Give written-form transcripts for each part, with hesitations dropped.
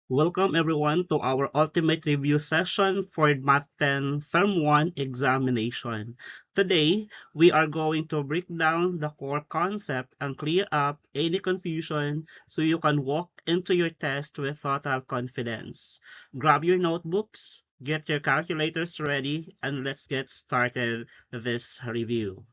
Welcome everyone to our ultimate review session for Math 10 Term 1 examination. Today, we are going to break down the core concept and clear up any confusion so you can walk into your test with total confidence. Grab your notebooks, get your calculators ready, and let's get started this review.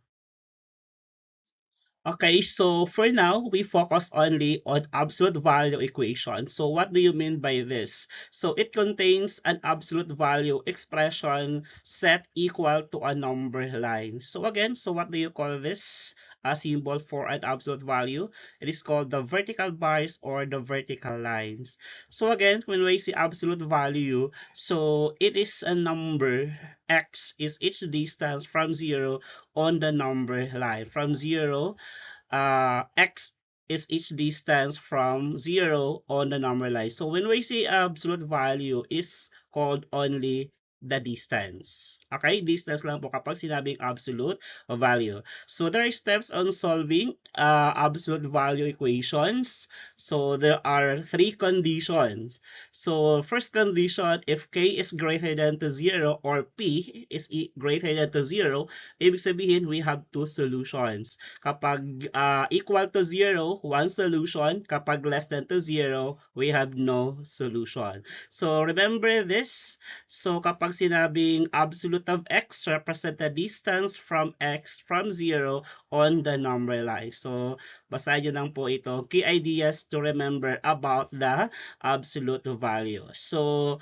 Okay, so for now, we focus only on absolute value equation. So what do you mean by this? So it contains an absolute value expression set equal to a number line. So again, so what do you call this? A symbol for an absolute value. It is called the vertical bars or the vertical lines. So again, when we say absolute value, so it is a number. X is its distance from 0 on the number line. From 0 x is each distance from 0 on the number line. So when we say absolute value is called only the distance. Okay? Distance lang po kapag sinabing absolute value. So there are steps on solving absolute value equations. So there are three conditions. So first condition, if k is greater than to 0 or p is greater than to 0, ibig sabihin we have two solutions. Kapag equal to 0, one solution. Kapag less than to 0, we have no solution. So remember this. So kapag sinabing absolute of x, represent the distance from x from 0 on the number line. So basahin nyo lang po ito. Key ideas to remember about the absolute value. So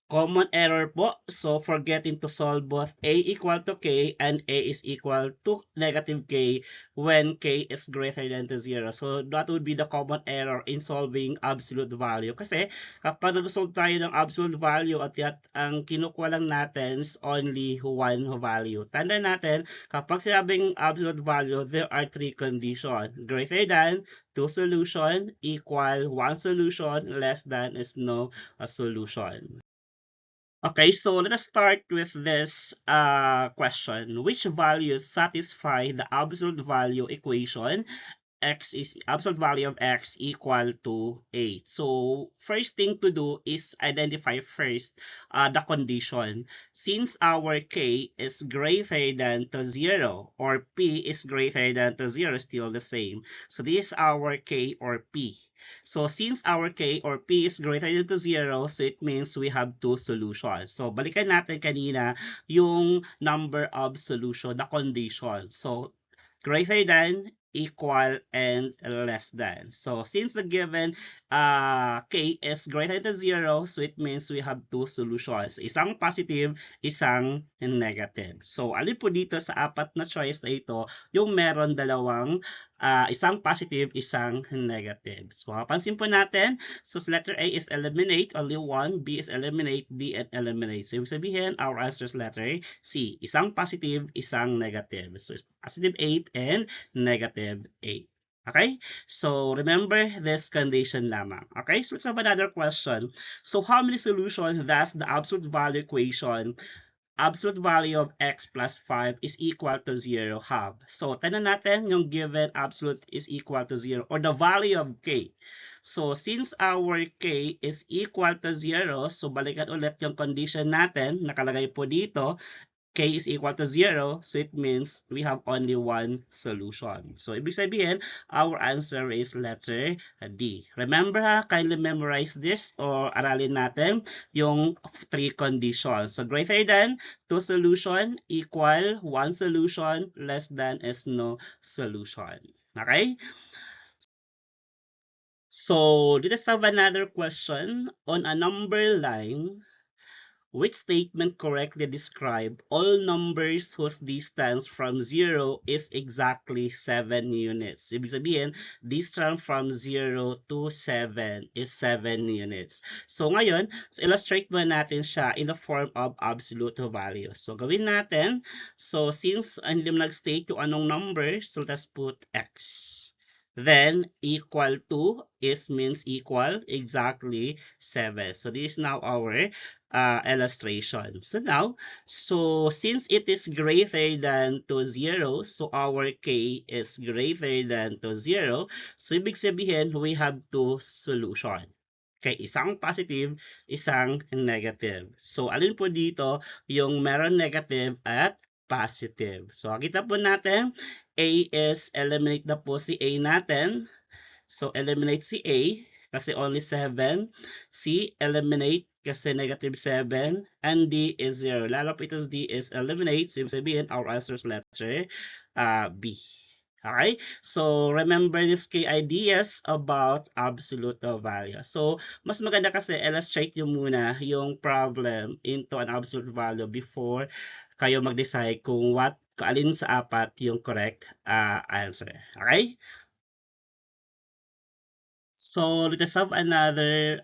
common error po. So, forgetting to solve both a equal to k and a is equal to negative k when k is greater than to 0. So, that would be the common error in solving absolute value. Kasi, kapag nag-solve tayo ng absolute value at ang kinukuha lang natin is only one value. Tandaan natin, kapag sinabing absolute value, there are three conditions. Greater than, two solution, equal, one solution, less than is no solution. Okay, so let us start with this question. Which values satisfy the absolute value equation? X is absolute value of x equal to 8. So first thing to do is identify first the condition. Since our k is greater than to 0 or p is greater than to 0, still the same. So this is our k or p. So since our k or p is greater than to 0, so it means we have two solutions. So balikan natin kanina yung number of solution, the condition. So greater than, equal, and less than. So since the given k is greater than 0, so it means we have two solutions. Isang positive, isang negative. So alin po dito sa apat na choice na ito, yung meron dalawang isang positive, isang negative. So mapansin po natin, so letter A is eliminate, only one, B is eliminate, D and eliminate. So ibig sabihin, our answer is letter C. Isang positive, isang negative. So it's positive 8 and negative 8. Okay? So remember this condition lamang. Okay? So let's have another question. So how many solutions does the absolute value equation absolute value of x plus 5 is equal to 0 have? So, tanan natin yung given absolute is equal to 0 or the value of k. So, since our k is equal to 0, so balikan ulit yung condition natin, nakalagay po dito, k is equal to 0, so it means we have only one solution. So, ibig sabihin, our answer is letter D. Remember ha, kindly memorize this or aralin natin yung three conditions. So, greater than, two solution, equal, one solution, less than is no solution. Okay? So, let's have another question on a number line. Which statement correctly describe all numbers whose distance from 0 is exactly 7 units? Ibig sabihin, distance from 0 to 7 is 7 units. So ngayon, so illustrate mo natin siya in the form of absolute value. So gawin natin, so since hindi mo nag-state yung anong number, so let's put x. Then equal to is means equal exactly 7. So this is now our illustration. So since it is greater than to 0, so our k is greater than to 0. So ibig sabihin, we have two solution. Okay, isang positive, isang negative. So alin po dito yung meron negative at positive. So kita po natin, A is eliminate na po si A natin. So eliminate si A kasi only 7. C eliminate kasi negative 7. And D is 0. Lalo po ito D is eliminate. So ibig sabihin, our answer is letter B. Okay? So, remember these key ideas about absolute value. So, mas maganda kasi illustrate nyo muna yung problem into an absolute value before kayo mag-decide kung alin sa apat yung correct answer. Okay? So, let us have another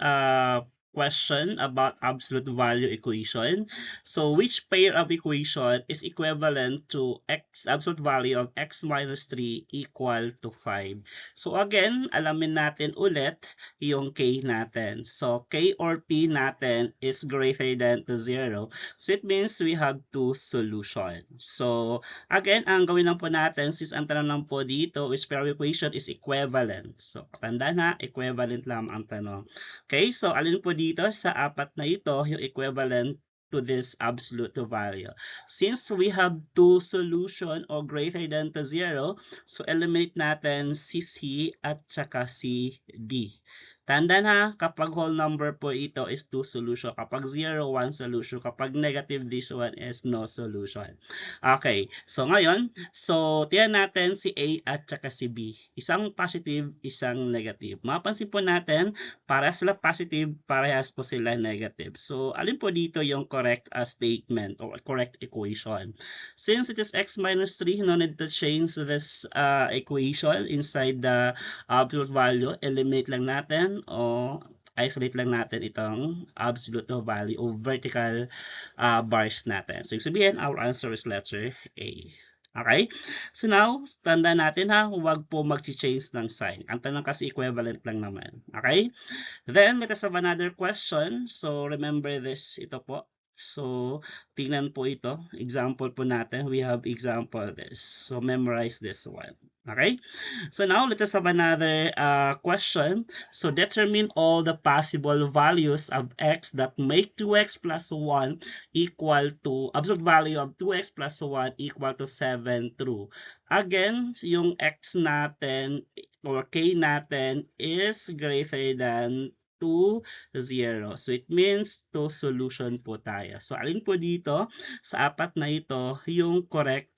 question about absolute value equation. So, which pair of equation is equivalent to absolute value of x minus 3 equal to 5? So, again, alamin natin ulit yung k natin. So, k or p natin is greater than to 0. So, it means we have two solutions. So, again, ang gawin lang po natin, since ang tanong lang po dito is pair of equation is equivalent. So, tanda na, equivalent lang ang tanong. Okay, so alin po dito sa apat na ito yung equivalent to this absolute value. Since we have two solution or greater than to 0, so eliminate natin si C at saka si D. Tanda na, kapag whole number po ito is 2 solution. Kapag 0, 1 solution. Kapag negative, this one is no solution. Okay, so ngayon, tiyan natin si A at saka si B. Isang positive, isang negative. Mapansin po natin, para sila positive, parehas po sila negative. So, alin po dito yung correct statement or correct equation? Since it is x minus 3, no need to change this equation inside the absolute value. Eliminate lang natin o isolate lang natin itong absolute value o vertical bars natin. So, ibig sabihin, our answer is letter A. Okay? So now, tanda natin ha, huwag po mag-change ng sign. Ang tanong kasi equivalent lang naman. Okay? Then, let us have another question. So, remember this, ito po. So, tingnan po ito. Example po natin. We have example this. So, memorize this one. Okay? So, now, let us have another question. So, determine all the possible values of x that make 2x plus 1 equal to, absolute value of 2x plus 1 equal to 7 true. Again, yung x natin or k natin is greater than 2, 0. So, it means to solution po tayo. So, alin po dito sa apat na ito yung correct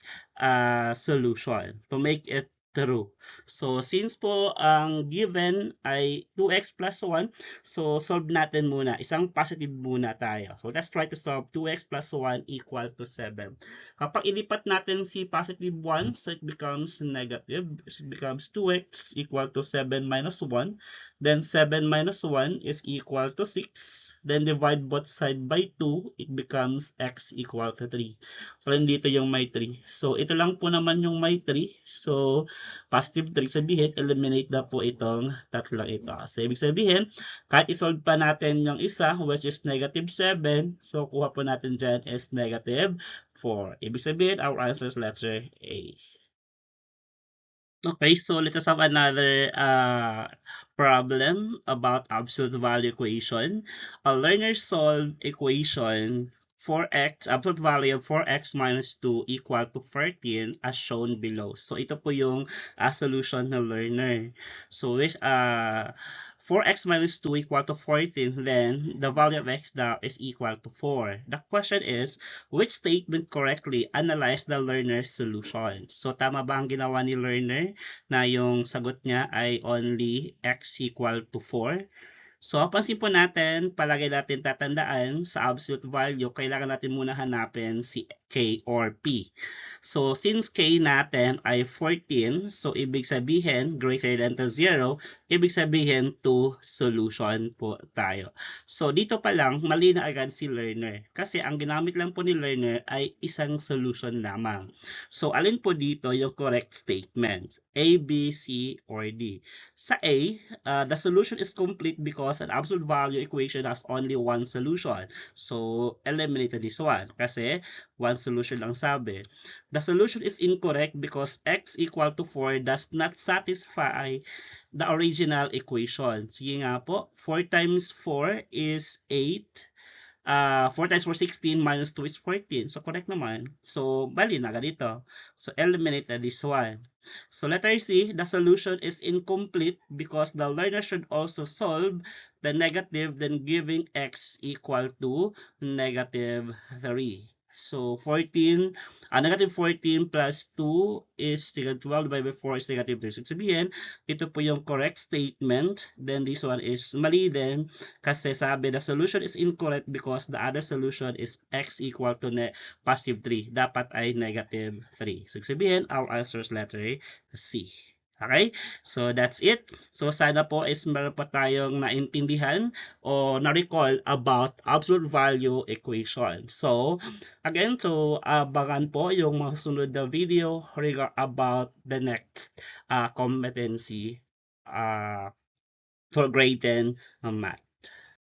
solution to make it true. So, since po ang given ay 2x plus 1, so solve natin muna. Isang positive muna tayo. So, let's try to solve 2x plus 1 equal to 7. Kapag ilipat natin si positive 1, so it becomes negative. So, it becomes 2x equal to 7 minus 1. Then, 7 minus 1 is equal to 6. Then, divide both side by 2. It becomes x equal to 3. So, dito yung may 3. So, ito lang po naman yung may 3. So, positive 3 sabihin, eliminate na po itong tatlong ito. So, ibig sabihin, kahit isolve pa natin yung isa, which is negative 7, so kuha po natin dyan is negative 4. Ibig sabihin, our answer is letter A. Okay, so let us have another problem about absolute value equation. A learner solved equation 4x, absolute value of 4x minus 2 equal to 13 as shown below. So, ito po yung solution ng learner. So, 4x minus 2 equal to 14, then the value of x now is equal to 4. The question is, which statement correctly analyze the learner's solution? So, tama ba ang ginawa ni learner na yung sagot niya ay only x equal to 4? So, pansin po natin, palagi natin tatandaan sa absolute value, kailangan natin muna hanapin si K or P. So, since K natin ay 14, so ibig sabihin, greater than to 0, ibig sabihin to solution po tayo. So, dito pa lang, mali na agad si learner. Kasi ang ginamit lang po ni learner ay isang solution lamang. So, alin po dito yung correct statement? A, B, C, or D. Sa A, the solution is complete because an absolute value equation has only one solution. So, eliminate this one kasi one solution lang sabi. The solution is incorrect because x equal to 4 does not satisfy the original equation. Sige nga po, 4 times 4 is 8. 4 times 4, 16, minus 2 is 14. So, correct naman. So, bali na ganito. So, eliminate this one. So, letter C, the solution is incomplete because the learner should also solve the negative, then giving x equal to negative 3. So, negative 14 plus 2 is negative 12 divided by 4 is negative 3. So, sabihin, ito po yung correct statement. Then, this one is mali din kasi sabi the solution is incorrect because the other solution is x equal to positive 3. Dapat ay negative 3. So, sabihin, our answer is letter C. Okay? So, that's it. So, sana po is meron po tayong naintindihan o na-recall about absolute value equation. So, again, so, abangan po yung mga sunod na video about the next competency for grade 10 math.